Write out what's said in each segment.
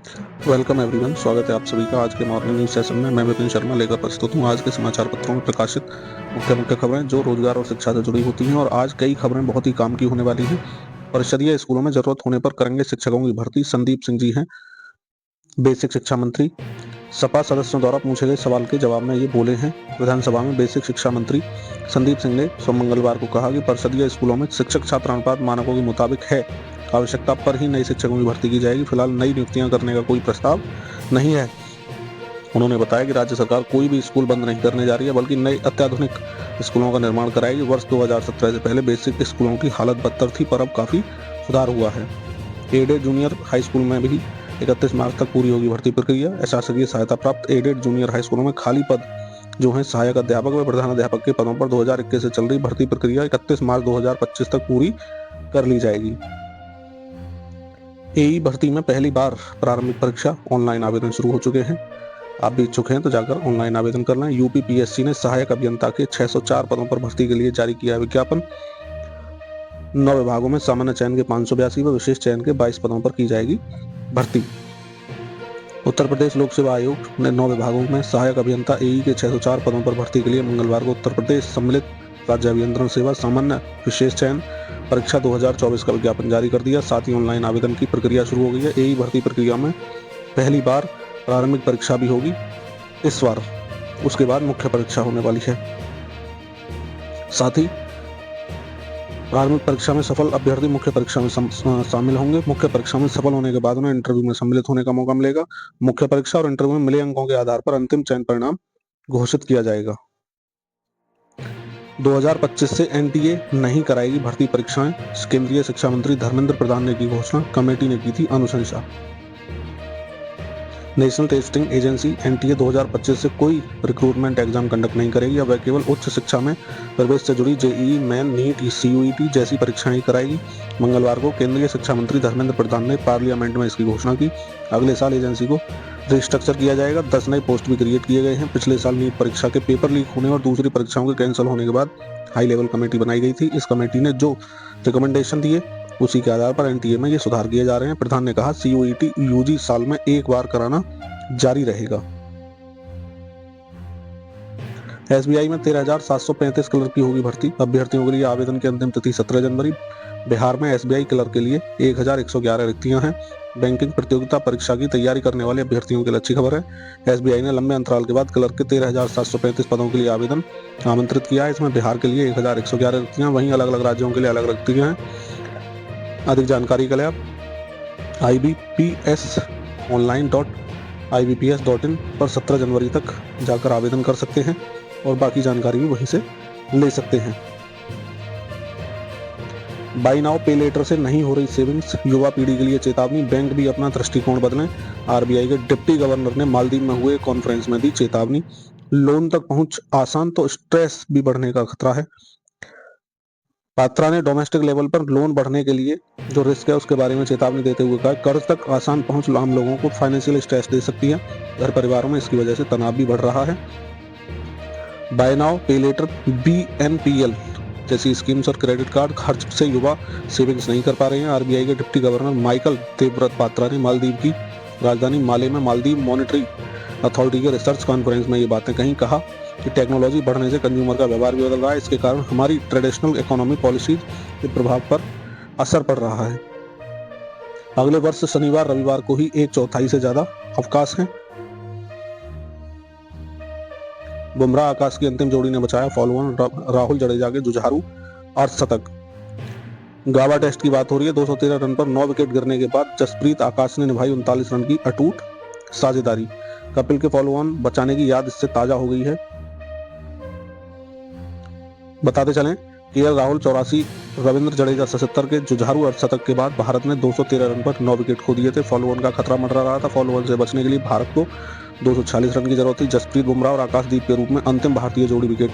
Welcome everyone, स्वागत है आप सभी का आज के मॉर्निंग न्यूज सेशन में। मैं विपिन शर्मा लेकर प्रस्तुत हूँ आज के समाचार पत्रों में प्रकाशित मुख्य खबरें जो रोजगार और शिक्षा से जुड़ी होती हैं। और आज कई खबरें बहुत ही काम की होने वाली हैं। परिषदीय स्कूलों में जरूरत होने पर करेंगे शिक्षकों की भर्ती, संदीप सिंह जी हैं बेसिक शिक्षा मंत्री। सपा सदस्यों द्वारा पूछे गए सवाल के जवाब में ये बोले हैं। विधानसभा में बेसिक शिक्षा मंत्री संदीप सिंह ने मंगलवार को कहा कि परिषदीय स्कूलों में शिक्षक छात्र अनुपात मानकों के मुताबिक है। आवश्यकता पर ही नए शिक्षकों की भर्ती की जाएगी। फिलहाल नई नियुक्तियां करने का कोई प्रस्ताव नहीं है। उन्होंने बताया कि राज्य सरकार कोई भी स्कूल बंद नहीं करने जा रही है, बल्कि नए अत्याधुनिक स्कूलों का निर्माण कराएगी। वर्ष 2017 से पहले बेसिक स्कूलों की हालत बदतर थी, पर अब काफी सुधार हुआ है। एडेड जूनियर हाई स्कूल में भी 31 मार्च तक पूरी होगी भर्ती प्रक्रिया। अशासकीय सहायता प्राप्त एडेड जूनियर हाई स्कूलों में खाली पद जो है सहायक अध्यापक व प्रधान अध्यापक के पदों पर 2021 से चल रही भर्ती प्रक्रिया 31 मार्च 2025 तक पूरी कर ली जाएगी। एई भर्ती में पहली बार प्रारंभिक परीक्षा ऑनलाइन आवेदन शुरू हो चुके हैं। आप भी इच्छुक हैं तो जाकर ऑनलाइन आवेदन करना। यूपी पीएससी ने सहायक अभियंता के 604 पदों पर भर्ती के लिए जारी किया विज्ञापन। 9 विभागों में सामान्य चयन के 582 व विशेष चयन के 22 पदों पर की जाएगी भर्ती। उत्तर प्रदेश लोक सेवा आयोग ने 9 विभागों में सहायक अभियंता एई के 604 पदों पर भर्ती के लिए मंगलवार को उत्तर प्रदेश सम्मिलित राज्य अभियंत्रण सेवा सामान्य विशेष चयन परीक्षा 2024 का विज्ञापन जारी कर दिया। साथ ही ऑनलाइन आवेदन की प्रक्रिया शुरू हो गई है। एई भर्ती प्रक्रिया में पहली बार प्रारंभिक परीक्षा भी होगी इस बार, उसके बाद मुख्य परीक्षा होने वाली है। साथ ही प्रारंभिक परीक्षा में सफल अभ्यर्थी मुख्य परीक्षा में शामिल होंगे। मुख्य परीक्षा में सफल होने के बाद उन्हें इंटरव्यू में सम्मिलित होने का मौका मिलेगा। मुख्य परीक्षा और इंटरव्यू में मिले अंकों के आधार पर अंतिम चयन परिणाम घोषित किया जाएगा। 2025 से एनटीए नहीं कराएगी भर्ती परीक्षाएं, केंद्रीय शिक्षा मंत्री धर्मेंद्र प्रधान ने की घोषणा। कमेटी ने की थी अनुशंसा। नेशनल टेस्टिंग एजेंसी एनटीए 2025 से कोई रिक्रूटमेंट एग्जाम कंडक्ट नहीं करेगी। अब वह केवल उच्च शिक्षा में प्रवेश से जुड़ी जेईई मेन, नीट, सीयूईटी जैसी परीक्षाएं कराएगी। मंगलवार को केंद्रीय शिक्षा मंत्री धर्मेंद्र प्रधान ने पार्लियामेंट में इसकी घोषणा की। अगले साल एजेंसी को रिस्ट्रक्चर किया जाएगा। 10 नए पोस्ट भी क्रिएट किए गए हैं। पिछले साल नीट परीक्षा के पेपर लीक होने और दूसरी परीक्षाओं के कैंसिल होने के बाद हाई लेवल कमेटी बनाई गई थी। इस कमेटी ने जो रिकमेंडेशन दिए उसी के आधार पर एनटीए में ये सुधार किए जा रहे हैं। प्रधान ने कहा सीयूईटी यूजी साल में एक बार कराना जारी रहेगा। एसबीआई में 13,735 क्लर्क की होगी भर्ती। अभ्यर्थियों के लिए आवेदन की अंतिम तिथि 17 जनवरी। बिहार में एसबीआई क्लर्क के लिए 1,111 रिक्तियां हैं। बैंकिंग प्रतियोगिता परीक्षा की तैयारी करने वाले अभ्यर्थियों के लिए अच्छी खबर है। एसबीआई ने लंबे अंतराल के बाद क्लर्क के 13,735 पदों के लिए आवेदन आमंत्रित किया है। इसमें बिहार के लिए 1,111 रिक्तियां, वहीं अलग अलग राज्यों के लिए अलग अलग रिक्तियां हैं। अधिक जानकारी के लिए आप ibpsonline.ibps.in पर 17 जनवरी तक जाकर आवेदन कर सकते हैं और बाकी जानकारी भी वहीं से ले सकते हैं। बाई नाउ पे लेटर से नहीं हो रही सेविंग्स, युवा पीढ़ी के लिए चेतावनी। बैंक भी अपना दृष्टिकोण बदलें। आरबीआई के डिप्टी गवर्नर ने मालदीव में हुए कॉन्फ्रेंस में दी चेतावनी। लोन तक पहुंच आसान तो स्ट्रेस भी बढ़ने का खतरा है। पात्रा ने डोमेस्टिक लेवल पर लोन बढ़ने के लिए जो रिस्क है उसके बारे में चेतावनी देते हुए कहा कर्ज तक आसान पहुंच आम लोगों को फाइनेंशियल स्ट्रेस दे सकती है। घर परिवारों में इसकी वजह से तनाव भी बढ़ रहा है। बाय नाउ पे लेटर, बीएनपीएल जैसी स्कीम्स और क्रेडिट कार्ड खर्च से युवा सेविंग्स नहीं कर पा रहे हैं। आरबीआई के deputy governor Michael Devvrat Patra ने मालदीव की राजधानी माले में मालदीव मॉनिटरी अथॉरिटी के रिसर्च कॉन्फ्रेंस में ये बातें कही। कहा कि टेक्नोलॉजी बढ़ने से कंज्यूमर का व्यवहार भी बदल रहा है। इसके कारण हमारी ट्रेडिशनल इकोनॉमी पॉलिसी के प्रभाव पर असर पड़ रहा है। अगले वर्ष शनिवार रविवार को ही 1/4 से ज्यादा अवकाश है। बुमराह आकाश की अंतिम जोड़ी ने बचाया फॉलोअन राहुल जडेजा के जुझारू अर्धशतक। गावा टेस्ट की बात हो रही है। 213 रन पर 9 विकेट गिरने के बाद जसप्रीत आकाश ने निभाई 39 रन की अटूट साझेदारी। कपिल के फॉलोअन बचाने की याद इससे ताजा हो गई है। बताते चलें केएल राहुल 84, रविंद्र जडेजा 77 के जुझारू अर्धशतक के बाद भारत ने 213 रन पर 9 विकेट खो दिए थे। फॉलोअन का खतरा मंडरा रहा था। फॉलोअन से बचने के लिए भारत को 246 रन की जरूरत थी। जसप्रीत बुमराह और आकाशदीप के रूप में अंतिम भारतीय जोड़ी विकेट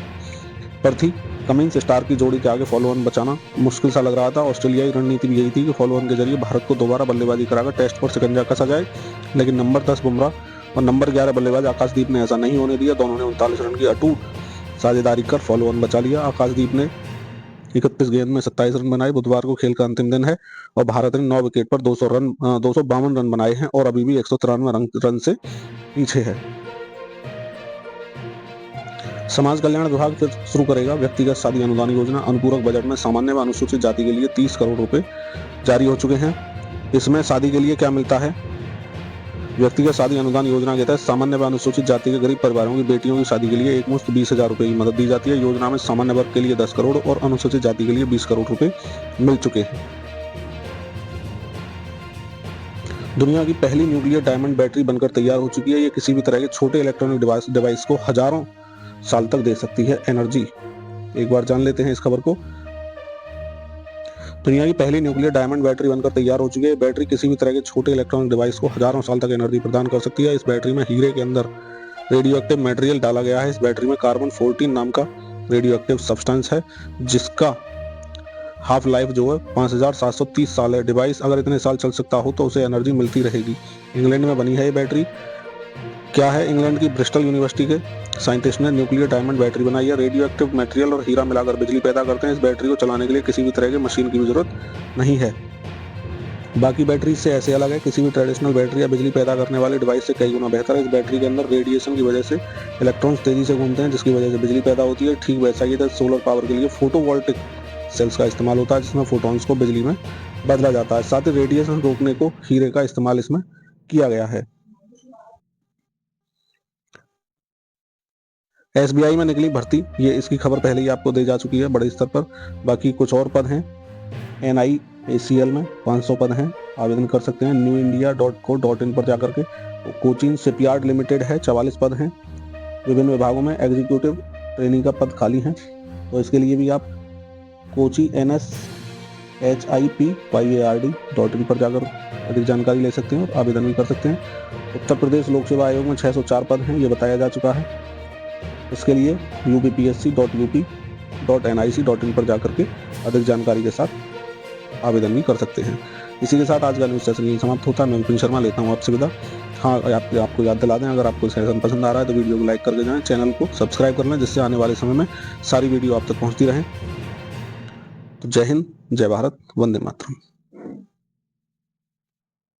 पर थी। कमिंस स्टार की जोड़ी के आगे फॉलोअन बचाना मुश्किल सा लग रहा था। ऑस्ट्रेलियाई रणनीति भी यही थी कि फॉलोअन के जरिए भारत को दोबारा बल्लेबाजी कराकर टेस्ट पर शिकंजा कसा जाए, लेकिन नंबर 10 बुमराह और नंबर 11 बल्लेबाज आकाशदीप ने ऐसा नहीं होने दिया। दोनों ने 39 रन की अटूट साझेदारी कर फॉलोअन बचा लिया। आकाशदीप ने 31 गेंद में 27 रन बनाए। बुधवार को खेल का अंतिम दिन है और भारत ने 9 विकेट पर 252 रन बनाए हैं और अभी भी 193 रन से पीछे है। समाज कल्याण विभाग फिर शुरू करेगा व्यक्तिगत शादी अनुदान योजना। अनुपूरक बजट में सामान्य व अनुसूचित जाति के लिए 30 करोड़ रुपए जारी हो चुके हैं। इसमें शादी के लिए क्या मिलता है? व्यक्तिगत शादी अनुदान योजना के तहत सामान्य व अनुसूचित जाति के गरीब परिवारों की बेटियों की शादी के लिए एक मुश्त 20,000 रुपए की मदद दी जाती है। योजना में सामान्य वर्ग के लिए 10 करोड़ और अनुसूचित जाति के लिए 20 करोड़ रुपए मिल चुके हैं। दुनिया की पहली न्यूक्लियर डायमंड बैटरी बनकर तैयार हो चुकी है। ये किसी भी तरह के छोटे इलेक्ट्रॉनिक डिवाइस को हजारों साल तक दे सकती है एनर्जी। एक बार जान लेते हैं इस खबर को। दुनिया की पहली न्यूक्लियर डायमंड बैटरी बनकर तैयार हो चुकी है। बैटरी किसी भी तरह के छोटे इलेक्ट्रॉनिक डिवाइस को हजारों साल तक एनर्जी प्रदान कर सकती है। इस बैटरी में हीरे के अंदर रेडियो एक्टिव मटेरियल डाला गया है। इस बैटरी में कार्बन 14 नाम का रेडियो एक्टिव सब्सटेंस है जिसका हाफ लाइफ जो है 5730 साल है। डिवाइस अगर इतने साल चल सकता हो तो उसे एनर्जी मिलती रहेगी। इंग्लैंड में बनी है ये बैटरी। क्या है? इंग्लैंड की ब्रिस्टल यूनिवर्सिटी के साइंटिस्ट ने न्यूक्लियर डायमंड बैटरी बनाई है। रेडियो एक्टिव मटेरियल और हीरा मिलाकर बिजली पैदा करते हैं। इस बैटरी को चलाने के लिए किसी भी तरह के मशीन की भी जरूरत नहीं है। बाकी बैटरी से ऐसे अलग है। किसी भी ट्रेडिशनल बैटरी या बिजली पैदा करने वाले डिवाइस से कई गुना बेहतर है। इस बैटरी के अंदर रेडिएशन की वजह से इलेक्ट्रॉन्स तेजी से घूमते हैं जिसकी वजह से बिजली पैदा होती है। ठीक वैसा ही सोलर पावर के लिए फोटोवोल्टिक सेल्स का इस्तेमाल होता है जिसमें फोटॉन्स को बिजली में बदला जाता है। साथ ही रेडिएशन रोकने को हीरे का इस्तेमाल इसमें किया गया है। एसबीआई में निकली भर्ती, ये इसकी खबर पहले ही आपको दी जा चुकी है बड़े स्तर पर। बाकी कुछ और पद हैं। NIACL में 500 पद हैं, आवेदन कर सकते हैं newindia.co.in पर जाकर के। कोचिन शिपयार्ड लिमिटेड है, 44 पद हैं। विभिन्न विभागों में एग्जीक्यूटिव ट्रेनिंग का पद खाली है, तो इसके लिए भी आप कोची NSHIPYARD.in पर जाकर अधिक जानकारी ले सकते हैं और आवेदन भी कर सकते हैं। उत्तर प्रदेश लोक सेवा आयोग में 604 पद हैं, ये बताया जा चुका है। इसके लिए upsc.up.nic.in पर जाकर के अधिक जानकारी के साथ आवेदन भी कर सकते हैं। इसी के साथ आज का न्यूज़ सेशन यही समाप्त होता है। मैं विपिन शर्मा लेता हूँ आपसे विदा। हाँ, आपको याद दिला दें, अगर आपको सेशन पसंद आ रहा है तो वीडियो को लाइक करके जाएं, चैनल को सब्सक्राइब कर लें जिससे आने वाले समय में सारी वीडियो आप तक पहुँचती रहें। तो जय हिंद, जय भारत, वंदे मातरम।